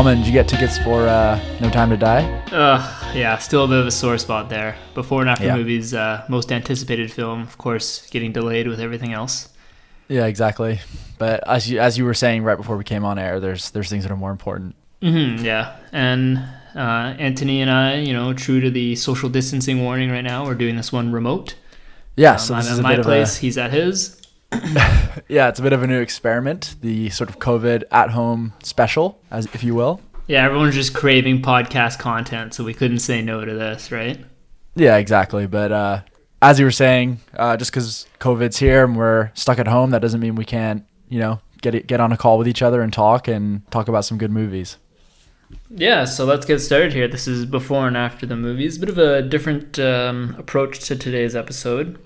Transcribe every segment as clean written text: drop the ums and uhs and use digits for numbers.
Aman, did you get tickets for No Time to Die? Yeah, still a bit of a sore spot there. Before and after Yeah. movies, most anticipated film, of course, getting delayed with everything else. Yeah, exactly. But as you were saying right before we came on air, there's things that are more important. Yeah, and Antony and I, true to the social distancing warning right now, we're doing this one remote. Yeah, so this I'm is at a my bit place, he's at his. yeah, it's a bit of a new experiment, the sort of COVID at-home special, as if you will. Yeah, everyone's just craving podcast content, so we couldn't say no to this, right? Yeah, exactly. But as you were saying, just because COVID's here and we're stuck at home, that doesn't mean we can't, get on a call with each other and talk about some good movies. Yeah, so let's get started here. This is before and after the movies. A bit of a different approach to today's episode.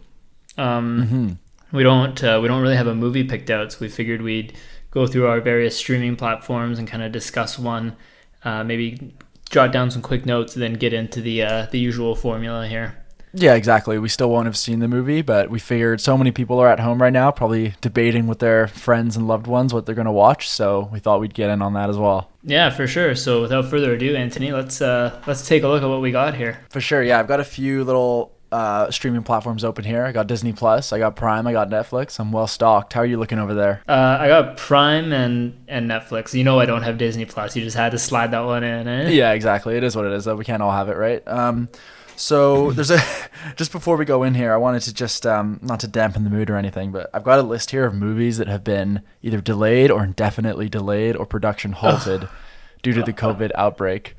We don't really have a movie picked out, so we figured we'd go through our various streaming platforms and kind of discuss one, maybe jot down some quick notes, and then get into the usual formula here. Yeah, exactly. We still won't have seen the movie, but we figured so many people are at home right now, probably debating with their friends and loved ones what they're going to watch, so we thought we'd get in on that as well. Yeah, for sure. So without further ado, Anthony, let's take a look at what we got here. For sure, yeah. I've got a few little streaming platforms open here. I got Disney Plus, I got Prime, I got Netflix. I'm well stocked. How are you looking over there? I got Prime and Netflix. I don't have Disney Plus. You just had to slide that one in, eh? Yeah, exactly. It is what it is, though. We can't all have it, right? So there's just before we go in here, I wanted to just, not to dampen the mood or anything, but I've got a list here of movies that have been either delayed or indefinitely delayed or production halted due to the COVID outbreak.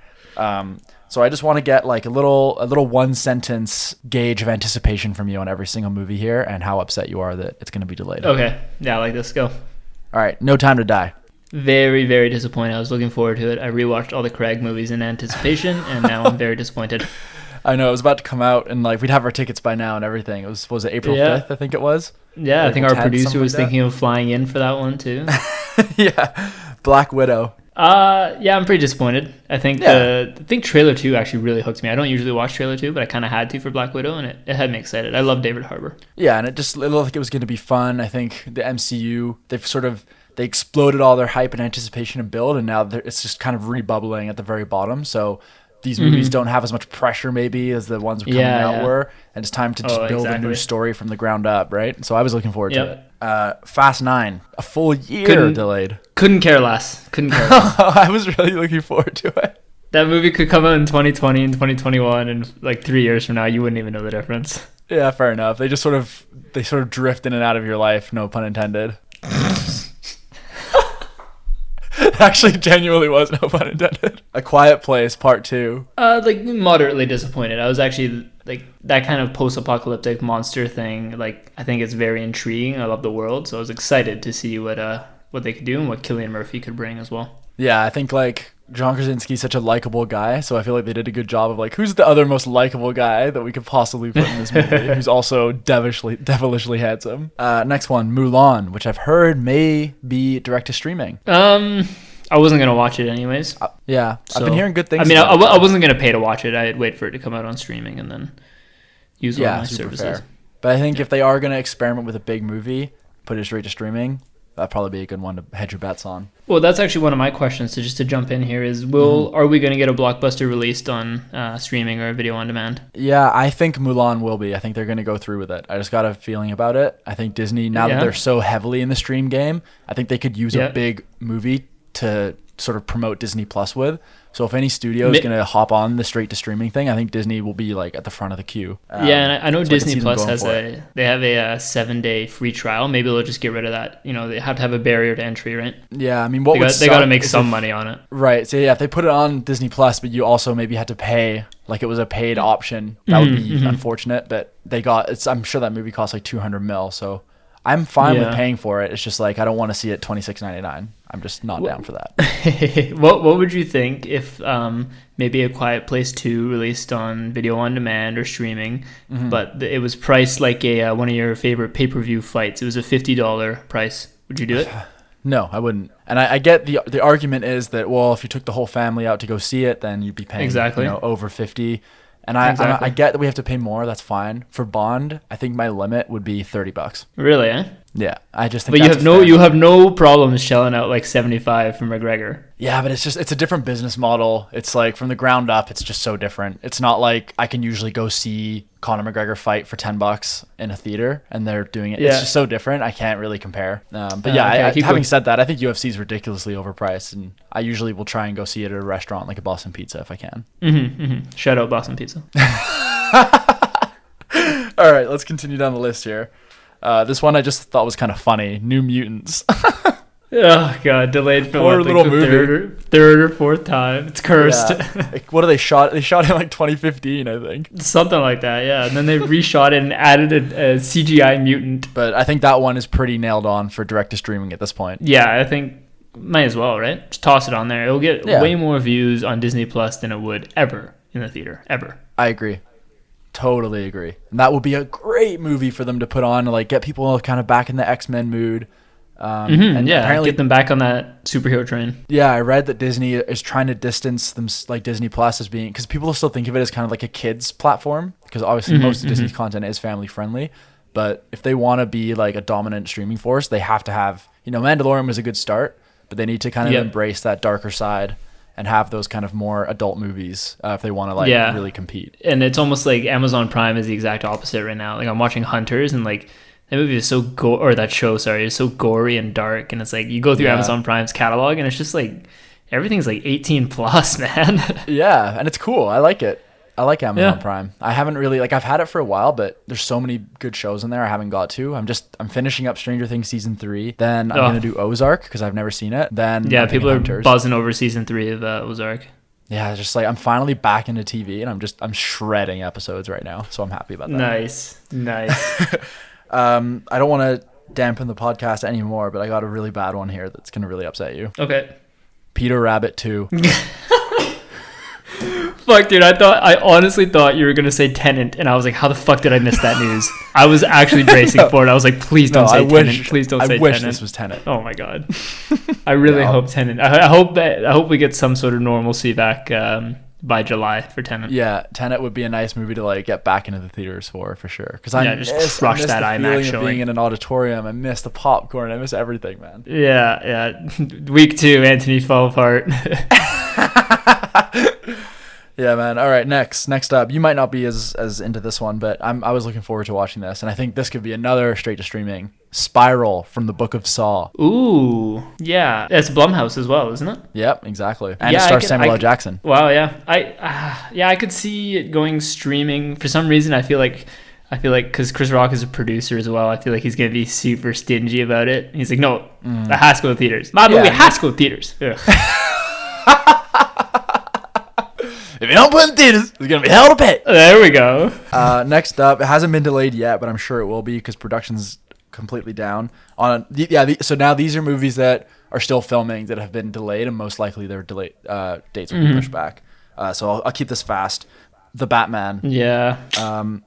So I just want to get like a little one sentence gauge of anticipation from you on every single movie here and how upset you are that it's going to be delayed. Okay. Yeah, I like this. Go. All right. No Time to Die. Very, very disappointed. I was looking forward to it. I rewatched all the Craig movies in anticipation, and now I'm very disappointed. I know, it was about to come out, and like we'd have our tickets by now and everything. Was it April 5th, I think it was? Yeah, I think our 10th, producer was like thinking of flying in for that one, too. Yeah, Black Widow. Yeah, I'm pretty disappointed. I think trailer 2 actually really hooked me. I don't usually watch trailer 2, but I kind of had to for Black Widow, and it had me excited. I love David Harbour. Yeah, and it looked like it was going to be fun. I think the MCU, they exploded all their hype and anticipation and build, and now it's just kind of rebubbling at the very bottom. So these movies don't have as much pressure maybe as the ones coming out were, and it's time to just build a new story from the ground up, right? So I was looking forward to it. Fast 9, a full year delayed. Couldn't care less. I was really looking forward to it. That movie could come out in 2020 and 2021, and like 3 years from now, you wouldn't even know the difference. Yeah, fair enough. They sort of drift in and out of your life, no pun intended. Actually, genuinely was, no pun intended. A Quiet Place Part 2. Moderately disappointed. I was actually like that kind of post-apocalyptic monster thing. Like, I think it's very intriguing. I love the world, so I was excited to see what they could do and what Cillian Murphy could bring as well. Yeah, I think like John Krasinski's such a likable guy, so I feel like they did a good job of like, who's the other most likable guy that we could possibly put in this movie, who's also devilishly handsome. Next one, Mulan, which I've heard may be direct to streaming. I wasn't gonna watch it anyways. So, I've been hearing good things. I mean, I wasn't gonna pay to watch it. I'd wait for it to come out on streaming and then use one of my services. Fair. But I think if they are gonna experiment with a big movie, put it straight to streaming, that'd probably be a good one to hedge your bets on. Well, that's actually one of my questions. So just to jump in here is, are we going to get a blockbuster released on streaming or video on demand? Yeah, I think Mulan will be. I think they're going to go through with it. I just got a feeling about it. I think Disney, now that they're so heavily in the stream game, I think they could use a big movie to sort of promote Disney Plus with. So if any studio is going to hop on the straight to streaming thing, I think Disney will be like at the front of the queue. And I know so Disney Plus have a 7-day free trial. Maybe they'll just get rid of that. They have to have a barrier to entry, right? Yeah, I mean, they got to make some money on it. Right. So yeah, if they put it on Disney Plus, but you also maybe had to pay, like it was a paid option, that would be unfortunate. But I'm sure that movie cost like $200 million. So I'm fine with paying for it. It's just like I don't want to see it $26.99. I'm just not down for that. What would you think if maybe A Quiet Place 2 released on video on demand or streaming, but it was priced like one of your favorite pay-per-view fights? It was a $50 price. Would you do it? No, I wouldn't. And I get the argument is that, well, if you took the whole family out to go see it, then you'd be paying over $50. And I get that we have to pay more. That's fine. For Bond, I think my limit would be $30. Really, eh? Yeah, I just think. But that's you have no problems shelling out like 75 for McGregor. Yeah, but it's a different business model. It's like from the ground up, it's just so different. It's not like I can usually go see Conor McGregor fight for $10 in a theater and they're doing it. Yeah. It's just so different. I can't really compare. But yeah, having said that, I think UFC is ridiculously overpriced, and I usually will try and go see it at a restaurant like a Boston Pizza if I can. Shout out Boston Pizza. All right, let's continue down the list here. This one I just thought was kind of funny. New Mutants. Oh god, delayed for Poor little movie. third or fourth time. It's cursed. Yeah. Like, what are they shot? They shot it in like 2015, I think. Something like that, yeah. And then they reshot it and added a CGI mutant. But I think that one is pretty nailed on for direct to streaming at this point. Yeah, I think might as well, right? Just toss it on there. It'll get way more views on Disney Plus than it would ever in the theater, ever. I agree. Totally agree. And that would be a great movie for them to put on to like get people kind of back in the X-Men mood. And apparently get them back on that superhero train. Yeah, I read that Disney is trying to distance them, like Disney Plus as being, because people still think of it as kind of like a kids platform, because obviously most of Disney's content is family friendly. But if they want to be like a dominant streaming force, they have to have, Mandalorian was a good start, but they need to kind of embrace that darker side and have those kind of more adult movies if they want to like really compete. And it's almost like Amazon Prime is the exact opposite right now. Like I'm watching Hunters, and like that movie is that show is so gory and dark, and it's like you go through Amazon Prime's catalog and it's just like everything's like 18 plus, man. Yeah, and it's cool. I like it. I like Amazon Prime. I haven't really I've had it for a while, but there's so many good shows in there I haven't got to. I'm finishing up Stranger Things season 3. Then I'm gonna do Ozark because I've never seen it. Then people are buzzing over season 3 of Ozark. Yeah, just like I'm finally back into TV, and I'm shredding episodes right now, so I'm happy about that. Nice. I don't want to dampen the podcast anymore, but I got a really bad one here that's gonna really upset you. Okay. Peter Rabbit 2. Fuck, dude, I honestly thought you were going to say Tenet, and I was like, how the fuck did I miss that news? I was actually bracing for it. I was like, please don't say Tenet. Please don't say Tenet. I wish this was Tenet. Oh my god. I really hope Tenet. I hope we get some sort of normalcy back by July for Tenet. Yeah, Tenet would be a nice movie to like get back into the theaters for sure. Because I miss crush that IMAX feeling showing. of being in an auditorium. I miss the popcorn. I miss everything, man. Yeah. Week 2, Antony fell apart. Yeah, man. All right, next up. You might not be as into this one, but I was looking forward to watching this, and I think this could be another straight to streaming. Spiral from the Book of Saw. Ooh, yeah. It's Blumhouse as well, isn't it? Yep, exactly. And it stars Samuel L. Jackson. Wow, yeah. I could see it going streaming. For some reason, I feel like because Chris Rock is a producer as well, I feel like he's gonna be super stingy about it. He's like, no, it has to go to theaters. My movie has to go to theaters. If you don't put it in theaters, it's going to be hell to pay. There we go. Next up, it hasn't been delayed yet, but I'm sure it will be because production's completely down. So now these are movies that are still filming that have been delayed, and most likely their delayed dates will be pushed back. So I'll keep this fast. The Batman. Yeah.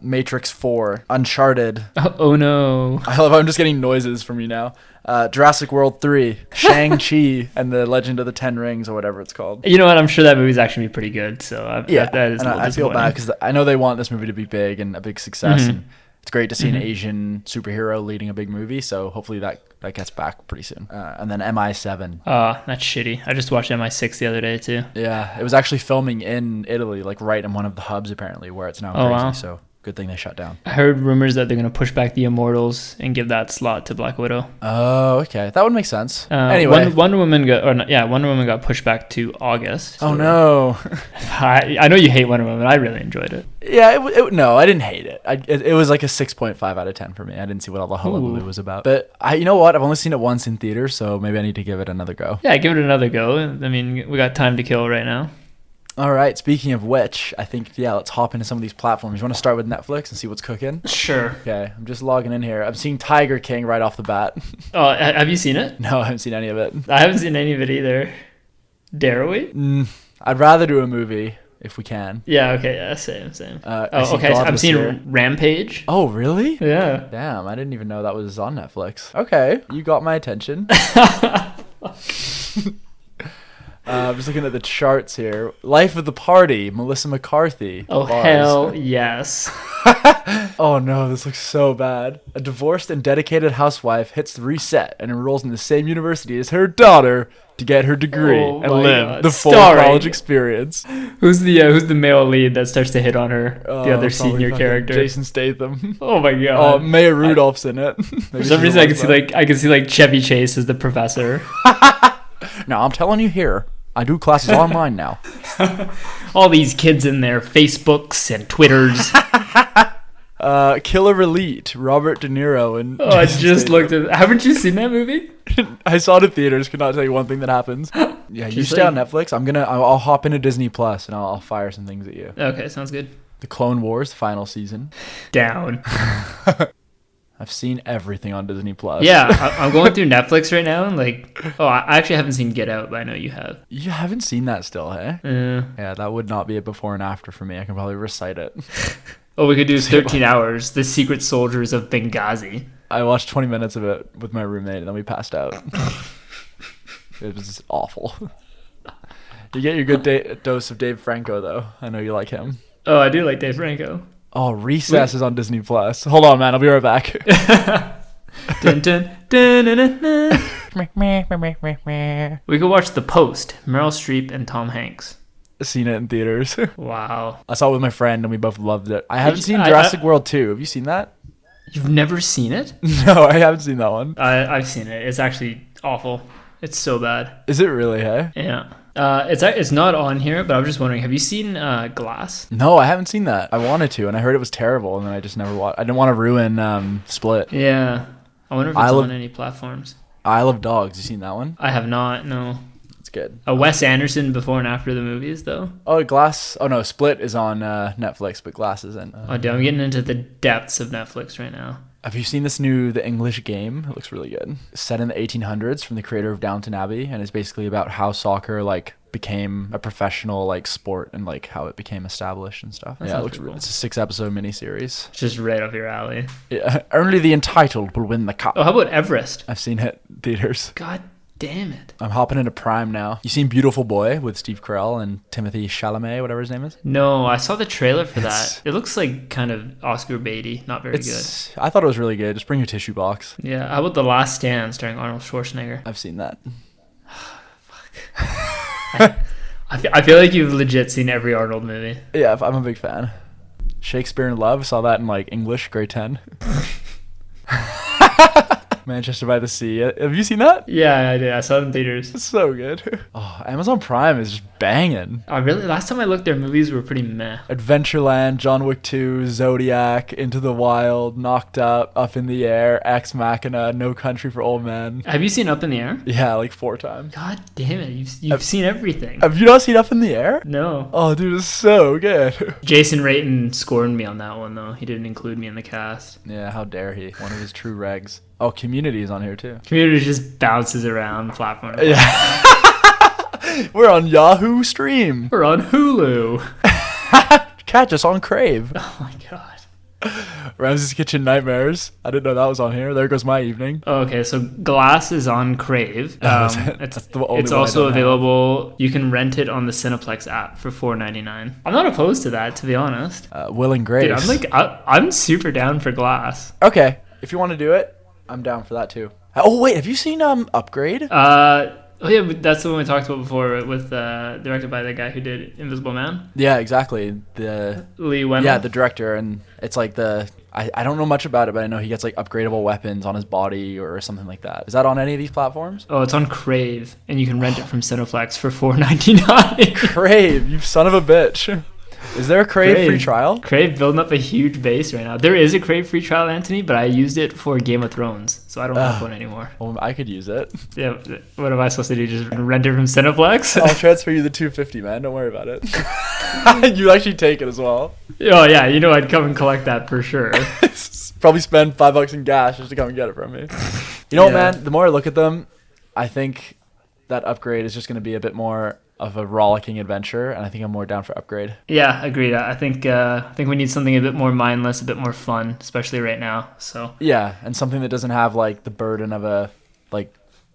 Matrix 4. Uncharted. Oh no. I love how I'm just getting noises from you now. Jurassic World 3. Shang-Chi and the Legend of the Ten Rings, or whatever it's called. You know what? I'm sure that movie's actually pretty good. So that is. And I feel bad because I know they want this movie to be big and a big success. And it's great to see an Asian superhero leading a big movie. So hopefully that gets back pretty soon. And then MI7. That's shitty. I just watched MI6 the other day too. Yeah, it was actually filming in Italy, like right in one of the hubs apparently, where it's now crazy. Wow. So good thing they shut down. I heard rumors that they're going to push back the Immortals and give that slot to Black Widow. Oh, okay. That would make sense. Anyway. Wonder Woman got pushed back to August. Oh, no. I know you hate Wonder Woman. I really enjoyed it. Yeah, no, I didn't hate it. It was like a 6.5 out of 10 for me. I didn't see what all the hullabaloo was about. But you know what? I've only seen it once in theaters, so maybe I need to give it another go. Yeah, give it another go. I mean, we got time to kill right now. All right. Speaking of which, I think, let's hop into some of these platforms. You want to start with Netflix and see what's cooking? Sure. Okay. I'm just logging in here. I'm seeing Tiger King right off the bat. Oh, have you seen it? No, I haven't seen any of it. I haven't seen any of it either. Dare we? I'd rather do a movie if we can. Yeah, okay. Yeah, same. Okay. I'm seeing Rampage. Oh, really? Yeah. Damn, I didn't even know that was on Netflix. Okay. You got my attention. I'm just looking at the charts here. Life of the Party, Melissa McCarthy. Oh, Bars. Hell yes. Oh no, this looks so bad. A divorced and dedicated housewife hits reset and enrolls in the same university as her daughter to get her degree Oh and my live God. the full Starring- college experice. Who's the male lead that starts to hit on her? The other Probably senior fucking character. Jason Statham. Oh my god. Oh, Maya Rudolph's in it. For some reason, I can see like Chevy Chase as the professor. No, I'm telling you here, I do classes online now. All these kids in their Facebooks and Twitters. Killer Elite, Robert De Niro and. Oh, I Jason just Statham. looked at. Haven't you seen that movie? I saw it in theaters. Could not tell you one thing that happens. Yeah, you Just stay on like- Netflix. I'll hop into Disney Plus and I'll fire some things at you. Okay, sounds good. The Clone Wars, the final season. Down. I've seen everything on Disney Plus. Yeah, I'm going through Netflix right now, and I actually haven't seen Get Out, but I know you have. You haven't seen that still, hey? Yeah, that would not be a before and after for me. I can probably recite it. Oh, we could do 13 Hours, The Secret Soldiers of Benghazi. I watched 20 minutes of it with my roommate and then we passed out. It was awful. You get your good dose of Dave Franco, though. I know you like him. Oh, I do like Dave Franco. Oh, Recess is on Disney Plus. Hold on, man. I'll be right back. Dun, dun, dun, dun, dun, dun. We could watch The Post, Meryl Streep and Tom Hanks. Seen it in theaters. Wow. I saw it with my friend and we both loved it. I haven't seen I- Jurassic World 2. Have you seen that? You've never seen it? No, I haven't seen that one. I've seen it. It's actually awful. It's so bad. Is it really, hey? Yeah. It's not on here, but I was just wondering, have you seen Glass? No, I haven't seen that. I wanted to, and I heard it was terrible, and then I just never watched. I didn't want to ruin Split. Yeah. I wonder if it's on any platforms. Isle of Dogs. You seen that one? I have not, no. It's good. A Wes Anderson before and after the movies, though. Oh, Glass. Oh no, Split is on Netflix, but Glass isn't. Oh, dude, I'm getting into the depths of Netflix right now. Have you seen this new The English Game? It looks really good. It's set in the 1800s from the creator of Downton Abbey, and it's basically about how soccer became a professional sport and how it became established and stuff. That Yeah, it sounds looks pretty cool. It's a 6-episode miniseries. It's just right up your alley. Yeah, only the entitled will win the cup. Oh, how about Everest? I've seen it in theaters. God damn it. I'm hopping into Prime now. You seen Beautiful Boy with Steve Carell and Timothy Chalamet, whatever his name is? No, I saw the trailer for that. It looks like kind of Oscar baity, not very good. I thought it was really good. Just bring your tissue box. Yeah, how about The Last Stand starring Arnold Schwarzenegger? I've seen that. I feel like you've legit seen every Arnold movie. Yeah, I'm a big fan. Shakespeare in Love, saw that in English, grade 10. Manchester by the Sea. Have you seen that? Yeah, I did. I saw it in theaters. It's so good. Oh, Amazon Prime is just banging. Last time I looked, their movies were pretty meh. Adventureland, John Wick 2, Zodiac, Into the Wild, Knocked Up, Up in the Air, Ex Machina, No Country for Old Men. Have you seen Up in the Air? Yeah, 4 times. God damn it, you've seen everything. Have you not seen Up in the Air? No. Oh, dude, it's so good. Jason Rayton scorned me on that one, though. He didn't include me in the cast. Yeah, how dare he? One of his true regs. Oh, Community is on here too. Community just bounces around platform. to Yeah. We're on Yahoo Stream. We're on Hulu. Catch us on Crave. Oh my god. Ramsey's Kitchen Nightmares. I didn't know that was on here. There goes my evening. Oh, okay, so Glass is on Crave. That's the only It's one I also don't have. available. You can rent it on the Cineplex app for $4.99. I'm not opposed to that, to be honest. Will and Grace. Dude, I'm super down for Glass. Okay, if you want to do it, I'm down for that too. Oh wait, have you seen Upgrade? Oh yeah, but that's the one we talked about before with directed by the guy who did Invisible Man, Yeah, exactly. The Leigh Whennel. yeah, the director, and it's I don't know much about it, but I know he gets upgradable weapons on his body or something like that. Is that on any of these platforms? Oh, it's on Crave, and you can rent it from Cineplex for $4.99. Crave, you son of a bitch. Is there a Crave free trial? Crave building up a huge base right now. There is a Crave free trial, Anthony, but I used it for Game of Thrones, so I don't have one anymore. Well, I could use it. Yeah, what am I supposed to do? Just rent it from Cineplex? I'll transfer you the $250, man. Don't worry about it. You actually take it as well. Oh yeah, I'd come and collect that for sure. Probably spend $5 in gas just to come and get it from me. You know what, Yeah. man? The more I look at them, I think that Upgrade is just going to be a bit more of a rollicking adventure, and I think I'm more down for Upgrade. Yeah, agreed. I think we need something a bit more mindless, a bit more fun, especially right now. So Yeah, and something that doesn't have the burden of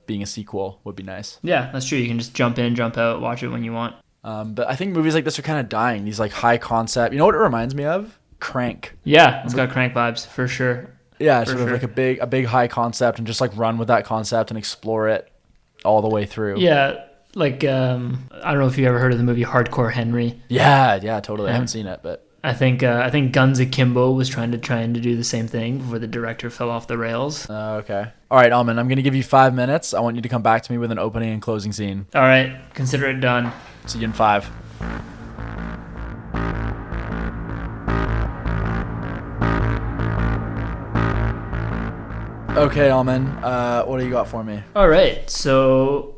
being a sequel would be nice. yeah, that's true. You can just jump in, jump out, watch it when you want. But I think movies like this are kind of dying. These high concept. You know what it reminds me of? Crank. Yeah, it's got Crank vibes for sure. Yeah, For sort of sure. like a big high concept, and just like run with that concept and explore it all the way through. Yeah, like I don't know if you ever heard of the movie Hardcore Henry. Yeah, totally. I Yeah. haven't seen it, but I think Guns Akimbo was trying to do the same thing before the director fell off the rails. okay. All right, Alman, I'm going to give you 5 minutes. I want you to come back to me with an opening and closing scene. All right, consider it done. See you in 5. Okay, Alman, what do you got for me? All right, so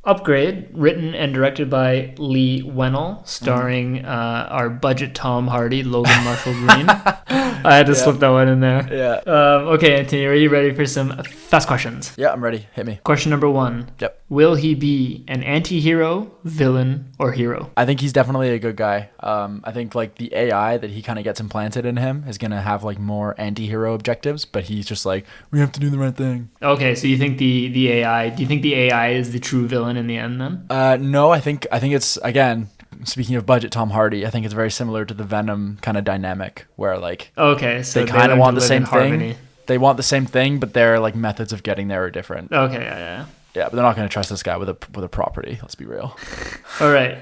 Upgrade, written and directed by Leigh Whennel, starring our budget Tom Hardy, Logan Marshall Green. I had to slip that one in there. Yeah. Okay, Anthony, are you ready for some fast questions? Yeah, I'm ready. Hit me. Question number 1. Yep. Will he be an anti-hero, villain, or hero? I think he's definitely a good guy. I think like the AI that he kind of gets implanted in him is gonna have like more anti-hero objectives, but he's just like, we have to do the right thing. Okay, so you think the AI? Do you think the AI is the true villain in the end then? No, I think it's, again, speaking of budget Tom Hardy, I think it's very similar to the Venom kind of dynamic where like Okay, so they kind of learn want to the live in same thing. harmony. They want the same thing, but their like methods of getting there are different. Okay, yeah. Yeah, but they're not going to trust this guy with a property. Let's be real. All right.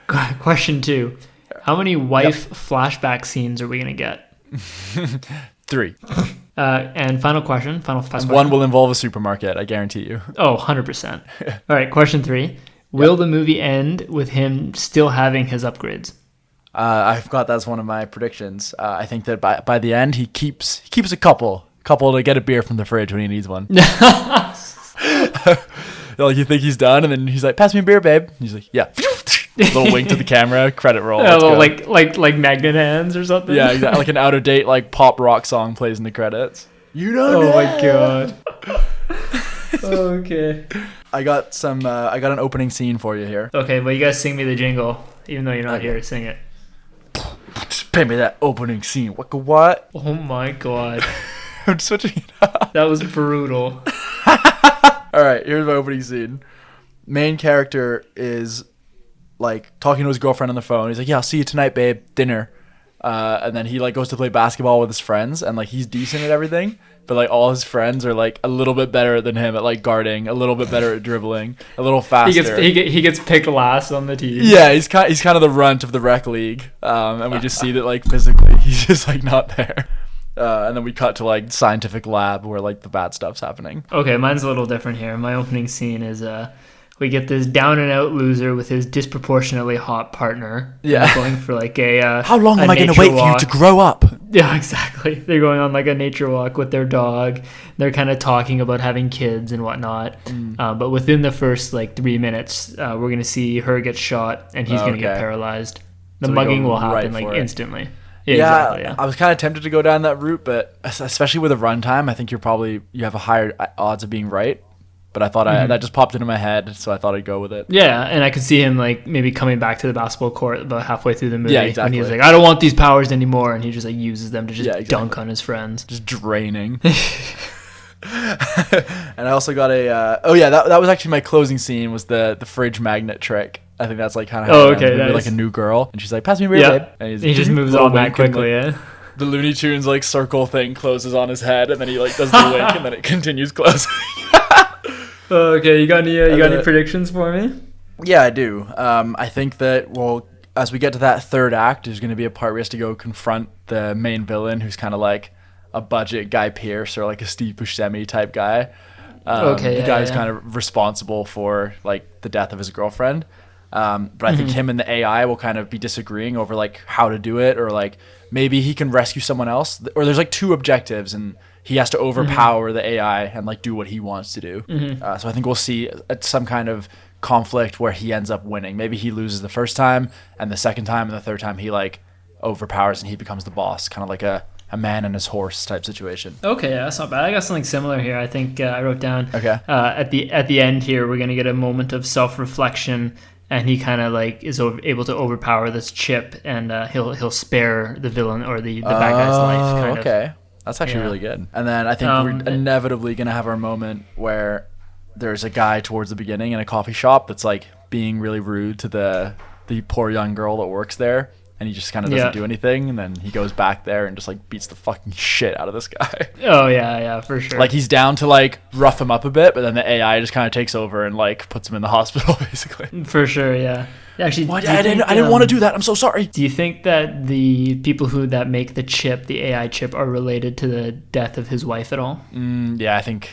Question 2. How many wife flashback scenes are we gonna get? 3. And final question. Final fast question. One will involve a supermarket, I guarantee you. Oh, 100%. All right. Question 3. Will the movie end with him still having his upgrades? I've got that as one of my predictions. I think that by the end he keeps a couple to get a beer from the fridge when he needs one. Like you think he's done, and then he's like, "Pass me a beer, babe." And he's like, "Yeah." Little wink to the camera, credit roll. Let's go. like magnet hands or something. Yeah, exactly. Like an out of date like pop rock song plays in the credits. You know. Oh my god. Okay. I got an opening scene for you here. Okay, but you guys sing me the jingle, even though you're not here. Sing it. Pay me that opening scene. What? Oh my god. I'm switching it up. That was brutal. All right, here's my opening scene. Main character is like talking to his girlfriend on the phone. He's like, "Yeah, I'll see you tonight, babe. Dinner." And then he like goes to play basketball with his friends, and like he's decent at everything, but like all his friends are like a little bit better than him at like guarding, a little bit better at dribbling, a little faster. He gets picked last on the team. Yeah, he's kind of the runt of the rec league, and we just see that like physically he's just like not there. And then we cut to like scientific lab where like the bad stuff's happening. Okay, mine's a little different here. My opening scene is we get this down and out loser with his disproportionately hot partner. Yeah, going for like a how long am I going to wait for you to grow up? Yeah, exactly. They're going on like a nature walk with their dog. They're kind of talking about having kids and whatnot. But within the first like 3 minutes, we're gonna see her get shot and he's gonna get paralyzed. The So we mugging go will happen right like for it. instantly. Yeah, Exactly, I was kind of tempted to go down that route, but especially with a runtime, I think you have a higher odds of being right. But I thought that just popped into my head, so I thought I'd go with it. Yeah, and I could see him like maybe coming back to the basketball court about halfway through the movie. Yeah, exactly. When he's like, "I don't want these powers anymore," and he just like uses them to just dunk on his friends. Just draining. And I also got that was actually my closing scene, was the fridge magnet trick. I think that's like kind of how nice. Like a new girl, and she's like, "Pass me a beer, babe." And he just moves on that quickly. Yeah. The Looney Tunes like circle thing closes on his head, and then he like does the wink, and then it continues closing. Okay, you got any predictions for me? Yeah, I do. I think that as we get to that third act, there's going to be a part where he has to go confront the main villain, who's kind of like a budget Guy Pearce or like a Steve Buscemi type guy. The guy who's kind of responsible for like the death of his girlfriend. But I think him and the AI will kind of be disagreeing over like how to do it, or like maybe he can rescue someone else, or there's like two objectives and he has to overpower the AI and like do what he wants to do. So I think we'll see some kind of conflict where he ends up winning. Maybe he loses the first time, and the second time and the third time he like overpowers and he becomes the boss, kind of like a man and his horse type situation. Okay, yeah, that's not bad. I got something similar here. I think I wrote down at the end here, we're gonna get a moment of self-reflection, and he kind of like is able to overpower this chip, and he'll spare the villain or the bad guy's life. Kind of. That's actually really good. And then I think we're inevitably gonna have our moment where there's a guy towards the beginning in a coffee shop that's like being really rude to the poor young girl that works there. and he just kind of doesn't do anything, and then he goes back there and just like beats the fucking shit out of this guy. Oh yeah, for sure. Like he's down to like rough him up a bit, but then the AI just kind of takes over and like puts him in the hospital basically. For sure, yeah. Actually, I didn't want to do that. I'm so sorry. Do you think that the people that make the chip, the AI chip, are related to the death of his wife at all? Yeah, I think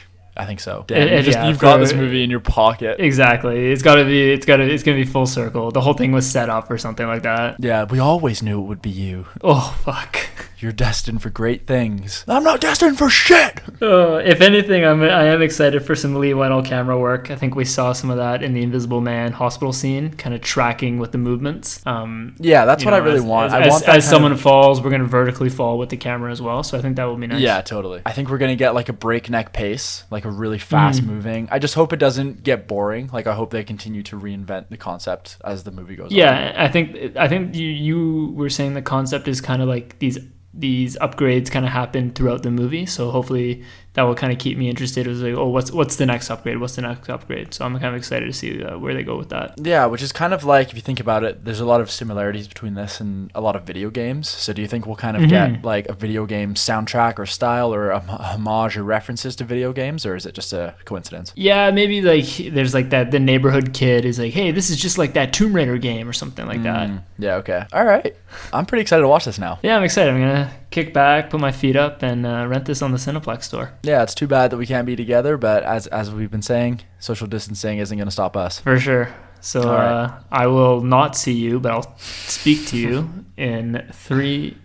so. Damn, you've got this movie in your pocket. Exactly. It's gonna be full circle. The whole thing was set up or something like that. Yeah, we always knew it would be you. Oh fuck. You're destined for great things. I'm not destined for shit. If anything, I am excited for some Leigh Whennel camera work. I think we saw some of that in the Invisible Man hospital scene, kind of tracking with the movements. Yeah, that's what I really want. As someone falls, we're gonna vertically fall with the camera as well. So I think that will be nice. Yeah, totally. I think we're gonna get like a breakneck pace, like a really fast moving. I just hope it doesn't get boring. Like I hope they continue to reinvent the concept as the movie goes on. Yeah, I think you were saying the concept is kind of like these upgrades kind of happen throughout the movie, so hopefully that will kind of keep me interested. It was like, oh, what's the next upgrade? What's the next upgrade? So I'm kind of excited to see where they go with that. Yeah, which is kind of like, if you think about it, there's a lot of similarities between this and a lot of video games. So do you think we'll kind of get like a video game soundtrack or style or a homage or references to video games, or is it just a coincidence? Yeah, maybe like there's like that the neighborhood kid is like, hey, this is just like that Tomb Raider game or something like that. Yeah, okay. All right. I'm pretty excited to watch this now. Yeah, I'm excited. I'm going to kick back, put my feet up, and rent this on the Cineplex store. Yeah, it's too bad that we can't be together, but as we've been saying, social distancing isn't going to stop us. For sure. So right. I will not see you, but I'll speak to you in 3,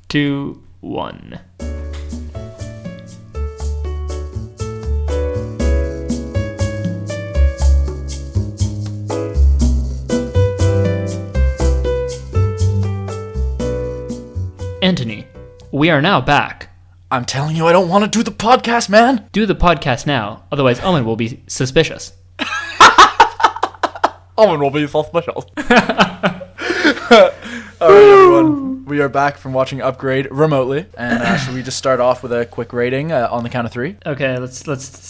2, 1. Antony, we are now back. I'm telling you, I don't want to do the podcast, man. Do the podcast now, otherwise Owen will be suspicious. Owen will be suspicious. All right, everyone. We are back from watching Upgrade remotely, and should we just start off with a quick rating on the count of 3? Okay, let's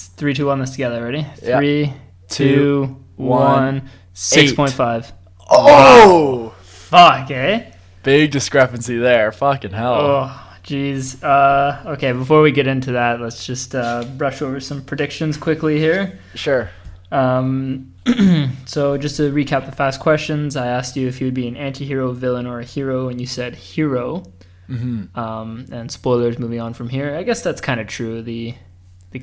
3, 2, 1 this together. Ready? Yeah. 3, 2, 1. 6.5. Oh, fuck, eh? Big discrepancy there. Fucking hell. Oh. Jeez. Okay, before we get into that, let's just brush over some predictions quickly here. Sure. So just to recap the fast questions, I asked you if you would be an anti-hero, villain, or a hero, and you said hero. And spoilers moving on from here. I guess that's kind of true. The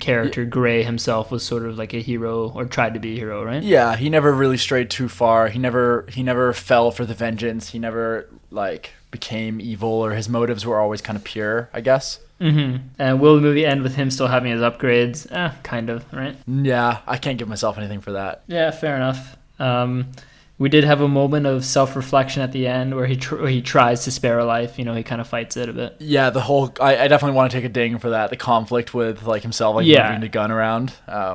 character Gray himself was sort of like a hero, or tried to be a hero, right? Yeah, he never really strayed too far. He never fell for the vengeance. He never became evil, or his motives were always kind of pure, I guess. And will the movie end with him still having his upgrades? Kind of, right? Yeah, I can't give myself anything for that. Yeah, fair enough. We did have a moment of self-reflection at the end where he tries to spare a life. You know, he kind of fights it a bit. Yeah, I definitely want to take a ding for that. The conflict with like himself, moving the gun around.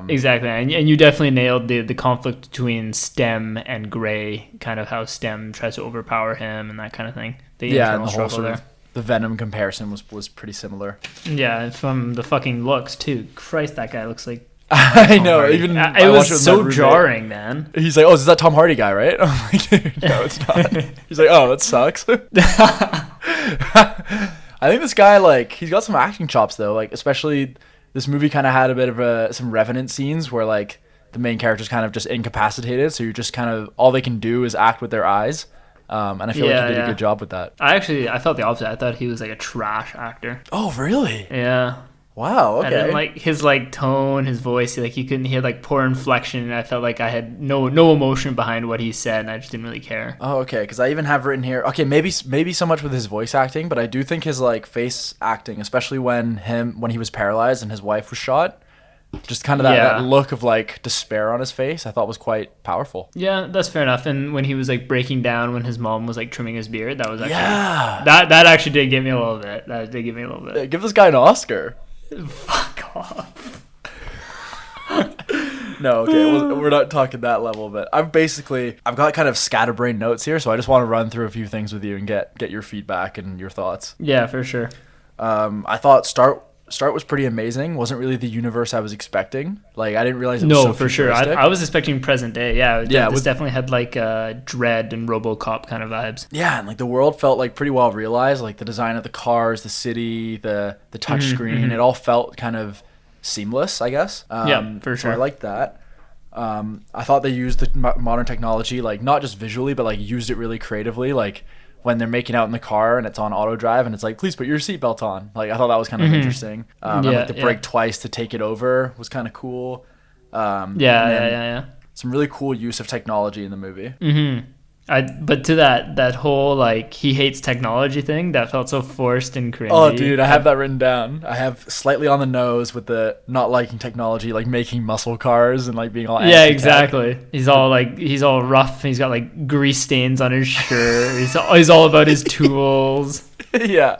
Exactly, and you definitely nailed the conflict between Stem and Gray. Kind of how Stem tries to overpower him and that kind of thing. And the whole sort of the Venom comparison was pretty similar. Yeah, from the fucking looks too. Christ, that guy looks like. I know. Even it was so jarring, man. He's like, "Oh, is that Tom Hardy guy, right?" I'm like, "Dude, no, it's not." He's like, "Oh, that sucks." I think this guy, he's got some acting chops though. Especially this movie kind of had a bit of some Revenant scenes where the main character's kind of just incapacitated, so you're just kind of all they can do is act with their eyes. And I feel like he did a good job with that. I felt the opposite. I thought he was like a trash actor. Oh, really? Yeah. Wow, okay. I didn't like his tone, his voice. You couldn't hear poor inflection, and I felt like I had no emotion behind what he said, and I just didn't really care. Oh, okay. Because I even have written here. Okay, maybe so much with his voice acting, but I do think his face acting, especially when he was paralyzed and his wife was shot, just kind of that look of despair on his face, I thought was quite powerful. Yeah, that's fair enough. And when he was breaking down when his mom was trimming his beard, that was actually that actually did get me a little bit. That did give me a little bit. Yeah, give this guy an Oscar. Fuck off. No, okay, we're not talking that level, but I've got kind of scatterbrained notes here, so I just want to run through a few things with you and get your feedback and your thoughts. Yeah, for sure. I thought start start was pretty amazing. Wasn't really the universe I was expecting. Like, I didn't realize it was No, so for sure. futuristic. I was expecting present day. Yeah, Yeah, this with- definitely had like Dread and RoboCop kind of vibes. Yeah, and like the world felt like pretty well realized. Like the design of the cars, the city, the touch screen, it all felt kind of seamless, I guess. Yeah, for So I sure. liked that. I thought they used the modern technology, like not just visually, but like used it really creatively. Like when they're making out in the car and it's on auto drive and it's like, please put your seatbelt on. Like I thought that was kind of interesting. And Yeah, like the brake yeah. twice to take it over was kind of cool. Yeah, And yeah, then yeah, some really cool use of technology in the movie. yeah. But to that whole like he hates technology thing, that felt so forced and cringy. Oh, dude, I have that written down. I have slightly on the nose with the not liking technology, like making muscle cars and like being all Yeah, anti-tech. exactly. He's all rough. He's got like grease stains on his shirt. He's all about his tools. Yeah.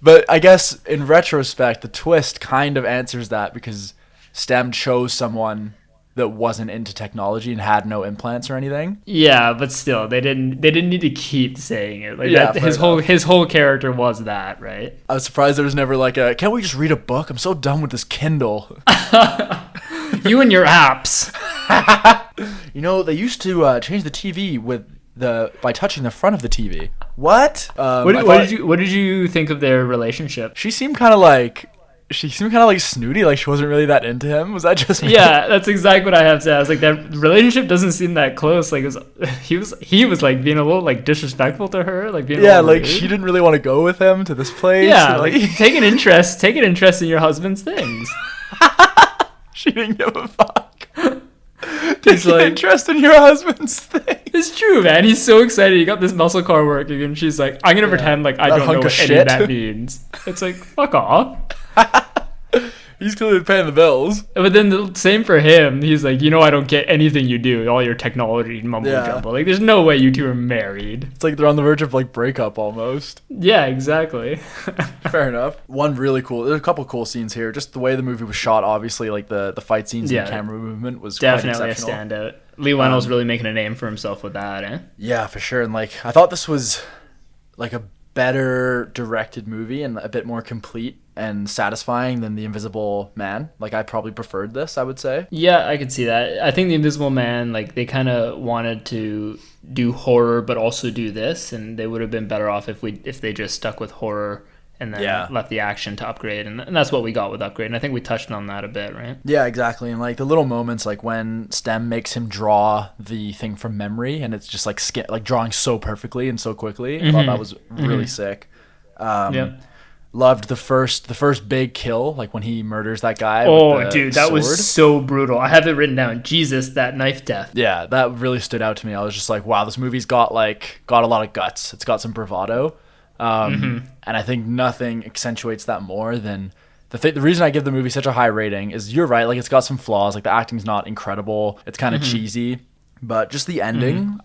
But I guess in retrospect, the twist kind of answers that because STEM chose someone that wasn't into technology and had no implants or anything. Yeah, but still, they didn't need to keep saying it. Like Yeah, that, fair enough. his whole character was that, right? I was surprised there was never like a, can't we just read a book? I'm so done with this Kindle. You and your apps. You know, they used to change the TV by touching the front of the TV. What? What did you think of their relationship? She seemed kind of like snooty, like she wasn't really that into him. Was that just me? Yeah, that's exactly what I have to say. I was like, that relationship doesn't seem that close. Like, he was like being a little like disrespectful to her, like being a Yeah, little like rude. she didn't really want to go with him to this place. Yeah, like, like take an interest in your husband's things. she didn't give a fuck. He's Take an like, interest in your husband's thing. it's true, man. He's so excited. He got this muscle car working, and she's like, I'm gonna pretend like I That don't know hunk what of any of shit. that means. It's like, fuck off. He's clearly paying the bills. But then the same for him. He's like, I don't get anything you do, all your technology mumbo jumbo. Like, there's no way you two are married. It's like they're on the verge of like breakup almost. Yeah, exactly. Fair enough. There's a couple cool scenes here. Just the way the movie was shot, obviously, like the fight scenes and Yeah. the camera movement was Definitely quite a exceptional. standout. Leigh Whennel's really making a name for himself with that, eh? Yeah, for sure. And like I thought this was like a better directed movie and a bit more complete and satisfying than The Invisible Man. Like I probably preferred this, I would say. Yeah, I could see that. I think The Invisible Man, like, they kind of wanted to do horror but also do this, and they would have been better off if they just stuck with horror and then Yeah. left the action to Upgrade, and that's what we got with Upgrade, and I think we touched on that a bit, right? Yeah, exactly. And like the little moments, like when STEM makes him draw the thing from memory, and it's just like like drawing so perfectly and so quickly. I thought that was really sick. Yeah. Loved the first big kill, like when he murders that guy. Oh, with the dude, that sword. was so brutal. I have it written down. Jesus, that knife death. Yeah, that really stood out to me. I was just like, wow, this movie's got a lot of guts. It's got some bravado. And I think nothing accentuates that more than the reason I give the movie such a high rating is you're right. Like it's got some flaws. Like the acting's not incredible. It's kind of cheesy, but just the ending,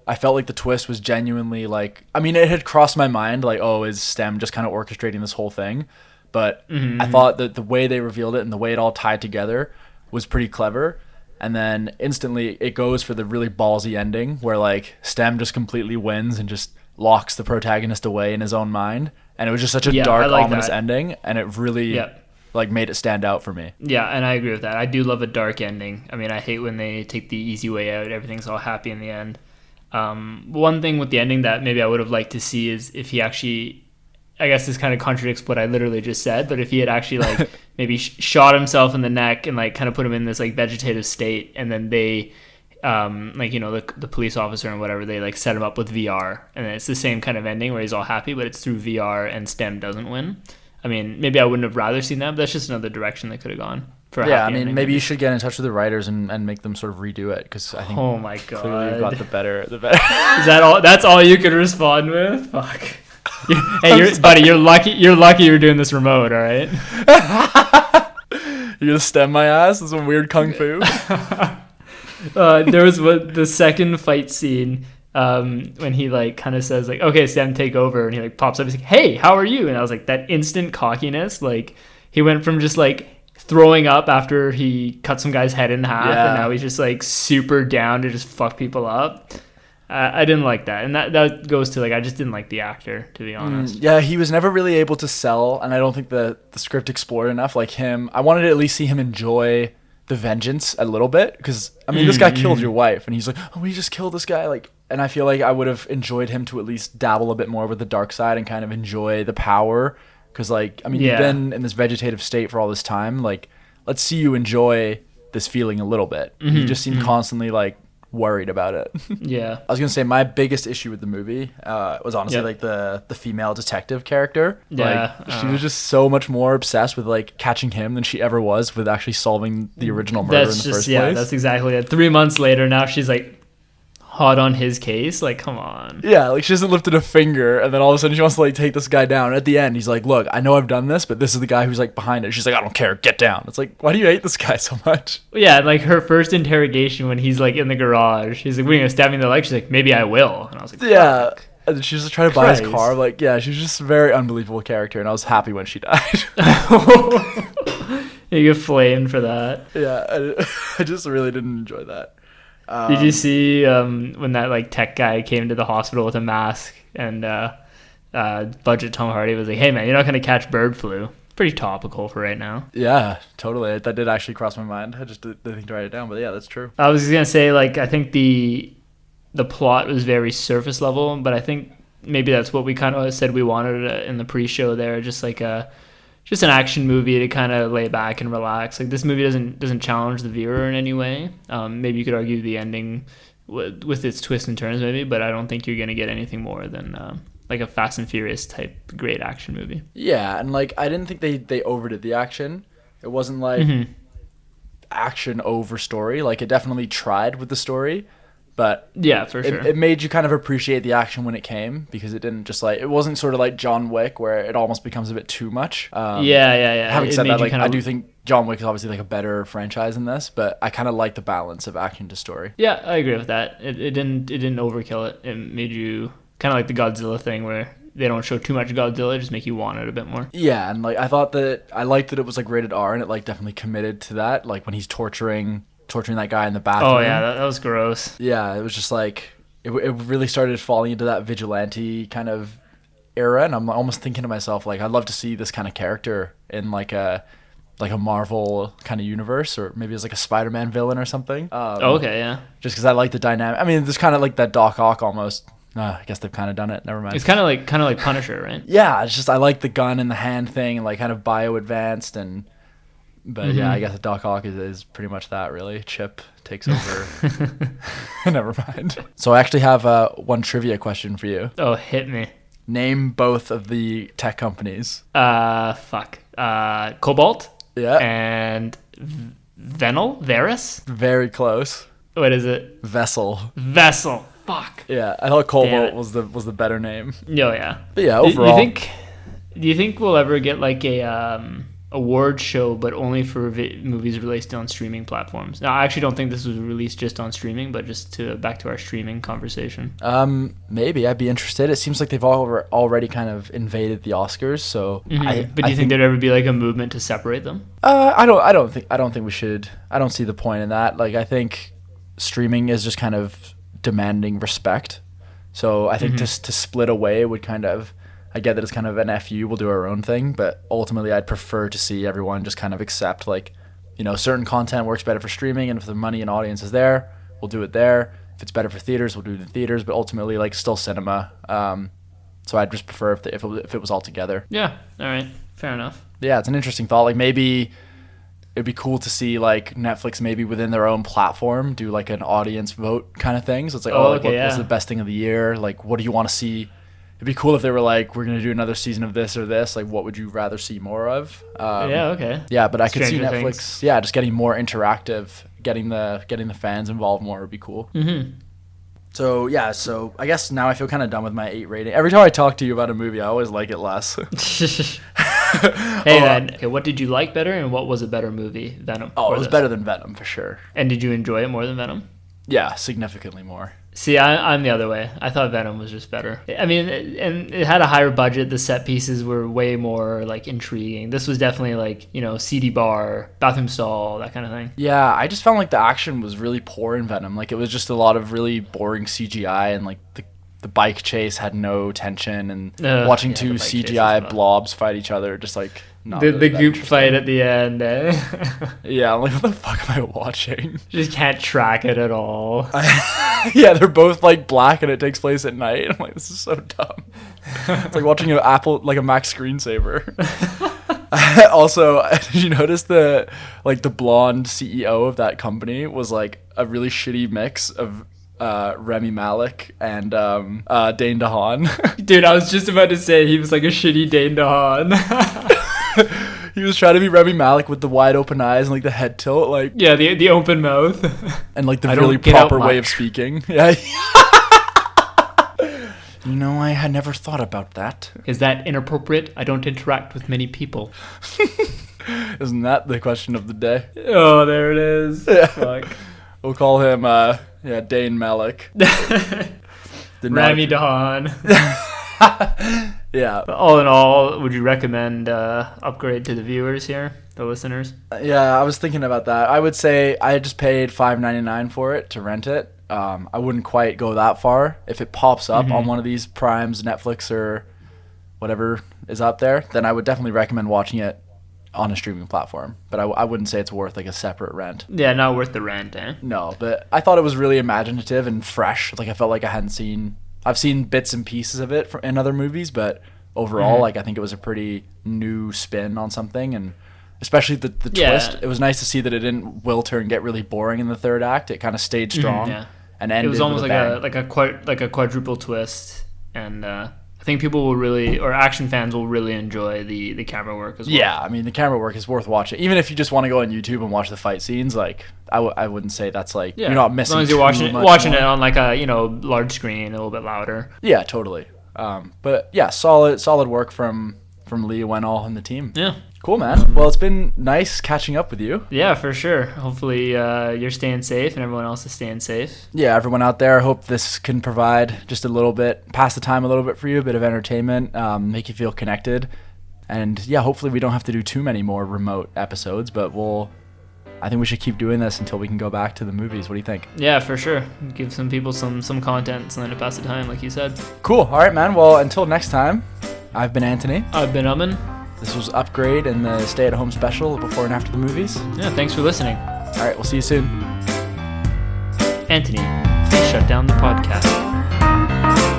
I felt like the twist was genuinely like, I mean, it had crossed my mind like, oh, is STEM just kind of orchestrating this whole thing? But I thought that the way they revealed it and the way it all tied together was pretty clever. And then instantly it goes for the really ballsy ending where like STEM just completely wins and just locks the protagonist away in his own mind. And it was just such a Yeah, dark, I like ominous that. ending. And it really like made it stand out for me. Yeah, and I agree with that. I do love a dark ending. I mean, I hate when they take the easy way out. Everything's all happy in the end. One thing with the ending that maybe I would have liked to see is if he actually, I guess this kind of contradicts what I literally just said, but if he had actually like maybe shot himself in the neck and like kind of put him in this like vegetative state, and then they like, the police officer and whatever, they like set him up with VR, and then it's the same kind of ending where he's all happy, but it's through VR and STEM doesn't win. I mean, maybe I wouldn't have rather seen that, but that's just another direction they could have gone for a Yeah, I happy mean, ending, maybe you should get in touch with the writers and make them sort of redo it because I think Oh my clearly you've god. got the better. Is that all? That's all you could respond with? Fuck. Hey, buddy, you're lucky. You're lucky you're doing this remote. All right. You're gonna stem my ass with some weird kung fu. There was the second fight scene when he like kind of says like, "Okay, Sam, take over," and he like pops up. He's like, "Hey, how are you?" And I was like, that instant cockiness. Like he went from just like throwing up after he cut some guy's head in half, Yeah. and now he's just like super down to just fuck people up. I didn't like that, and that goes to like I just didn't like the actor, to be honest. Yeah, he was never really able to sell, and I don't think the script explored enough. Like him, I wanted to at least see him enjoy the vengeance a little bit, because I mean, this guy killed your wife, and he's like, oh, we just killed this guy, like. And I feel like I would have enjoyed him to at least dabble a bit more with the dark side and kind of enjoy the power. Because, like, I mean, you've been in this vegetative state for all this time. Like, let's see you enjoy this feeling a little bit. You just seem constantly, like, worried about it. Yeah. I was going to say, my biggest issue with the movie was honestly, like, the female detective character. Yeah. Like, she was just so much more obsessed with, like, catching him than she ever was with actually solving the original murder in the first place. Yeah, that's exactly it. 3 months later, now she's, like, hot on his case. Like, come on. Yeah, like she hasn't lifted a finger, and then all of a sudden she wants to like take this guy down. At the end, he's like, look, I know I've done this, but this is the guy who's like behind it. She's like, I don't care, get down. It's like, why do you hate this guy so much? Yeah, like her first interrogation when he's like in the garage, he's like, what are you gonna stab me in the leg? She's like, maybe I will. And I was like, yeah. Fuck. And then she's just trying to buy his car. Like, yeah, she's just a very unbelievable character, and I was happy when she died. You get flamed for that. Yeah, I just really didn't enjoy that. Did you see when that like tech guy came to the hospital with a mask and budget Tom Hardy was like, hey man, you're not going to catch bird flu. Pretty topical for right now. Yeah, totally. That did actually cross my mind. I just didn't think to write it down, but yeah, that's true. I was going to say, like, I think the plot was very surface level, but I think maybe that's what we kind of said we wanted in the pre-show there, just like just an action movie to kind of lay back and relax. Like, this movie doesn't challenge the viewer in any way. Maybe you could argue the ending with its twists and turns, maybe, but I don't think you're gonna get anything more than like a Fast and Furious type great action movie. Yeah, and like I didn't think they overdid the action. It wasn't like action over story. Like it definitely tried with the story. But yeah, for sure. It made you kind of appreciate the action when it came, because it didn't just like, it wasn't sort of like John Wick where it almost becomes a bit too much. Yeah. Having said that, like I do think John Wick is obviously like a better franchise in this, but I kind of like the balance of action to story. Yeah, I agree with that. It didn't overkill it. It made you kind of like the Godzilla thing where they don't show too much Godzilla, just make you want it a bit more. Yeah, and like I liked that it was like rated R, and it like definitely committed to that. Like when he's torturing that guy in the bathroom. Oh yeah, that was gross. Yeah, it was just like it really started falling into that vigilante kind of era, and I'm almost thinking to myself like I'd love to see this kind of character in like a Marvel kind of universe, or maybe as like a Spider-Man villain or something. Okay, yeah. Just because I like the dynamic. I mean, there's kind of like that Doc Ock almost. I guess they've kind of done it. Never mind. It's kind of like Punisher, right? Yeah, it's just I like the gun in the hand thing, and like kind of bio-advanced and. But yeah, I guess Doc Ock is pretty much that, really. Chip takes over. Never mind. So I actually have one trivia question for you. Oh, hit me. Name both of the tech companies. Cobalt. Yeah. And Venel? Varus? Very close. What is it? Vessel. Fuck. Yeah, I thought Cobalt was the better name. Oh yeah. But yeah, overall. Do you think we'll ever get like a award show, but only for movies released on streaming platforms? Now, I actually don't think this was released just on streaming, but just back to our streaming conversation. Maybe I'd be interested. It seems like they've already kind of invaded the Oscars, so. But do you think there'd ever be like a movement to separate them? I don't think we should. I don't see the point in that. Like, I think streaming is just kind of demanding respect. So I think to split away would kind of. I get that it's kind of an FU, we'll do our own thing, but ultimately I'd prefer to see everyone just kind of accept, like, you know, certain content works better for streaming, and if the money and audience is there, we'll do it there. If it's better for theaters, we'll do it in theaters, but ultimately, like, still cinema. So I'd just prefer if it was all together. Yeah, all right, fair enough. Yeah, it's an interesting thought. Like, maybe it'd be cool to see, like, Netflix maybe within their own platform do, like, an audience vote kind of thing. So it's like, what's the best thing of the year? Like, what do you want to see? It'd be cool if they were like, we're going to do another season of this or this. Like, what would you rather see more of? Yeah, okay. Yeah, but I could see Netflix, Things. yeah, just getting more interactive, getting the fans involved more would be cool. Mm-hmm. So, yeah, I guess now I feel kind of done with my 8 rating. Every time I talk to you about a movie, I always like it less. Hey, man. Okay, what did you like better, and what was a better movie, Venom? Oh, it was better than Venom, for sure. And did you enjoy it more than Venom? Yeah, significantly more. See, I'm the other way. I thought Venom was just better. I mean, and it had a higher budget. The set pieces were way more like intriguing. This was definitely like, CD bar, bathroom stall, that kind of thing. Yeah, I just found like the action was really poor in Venom. Like it was just a lot of really boring CGI, and like the bike chase had no tension, and watching two CGI blobs fight each other just like not the really goop fight at the end. Yeah, I'm like, what the fuck am I watching? Just can't track it at all. Yeah, they're both like black and it takes place at night. I'm like, this is so dumb. It's like watching an Mac screensaver. Also, did you notice the blonde CEO of that company was like a really shitty mix of Remy Malek and Dane DeHaan? Dude, I was just about to say he was like a shitty Dane DeHaan. He was trying to be Remy Malek with the wide open eyes and like the head tilt, like yeah, the open mouth and like the really proper way of speaking. Yeah. I had never thought about that. Is that inappropriate? I don't interact with many people. Isn't that the question of the day? Oh, there it is. Yeah. Fuck. We'll call him Dane Malek. Remy DeHaan. Yeah. All in all, would you recommend upgrade to the viewers here, the listeners? Yeah, I was thinking about that. I would say I just paid $5.99 for it to rent it. I wouldn't quite go that far. If it pops up on one of these Primes, Netflix, or whatever is up there, then I would definitely recommend watching it on a streaming platform. But I wouldn't say it's worth like a separate rent. Yeah, not worth the rent, eh? No, but I thought it was really imaginative and fresh. Like I felt like I've seen bits and pieces of it in other movies, but overall, like I think it was a pretty new spin on something, and especially the twist. It was nice to see that it didn't wilter and get really boring in the third act. It kind of stayed strong and ended. It was almost like a quadruple twist, and I think people will really, or action fans will really enjoy the camera work as well. Yeah, I mean the camera work is worth watching, even if you just want to go on YouTube and watch the fight scenes. Like I wouldn't say that's like you're not missing. As long as you're watching it on like a large screen, a little bit louder. Yeah, totally. But yeah, solid work from Leigh Whennel and the team. Yeah. Cool, man. Well, it's been nice catching up with you. Yeah, for sure. Hopefully you're staying safe and everyone else is staying safe. Yeah, everyone out there, I hope this can provide just a little bit, pass the time a little bit for you, a bit of entertainment, make you feel connected. And yeah, hopefully we don't have to do too many more remote episodes, but I think we should keep doing this until we can go back to the movies. What do you think? Yeah, for sure. Give some people some content, something to pass the time, like you said. Cool. All right, man. Well, until next time, I've been Antony. I've been Aman. This was Upgrade and the stay-at-home special before and after the movies. Yeah, thanks for listening. All right, we'll see you soon. Antony, please shut down the podcast.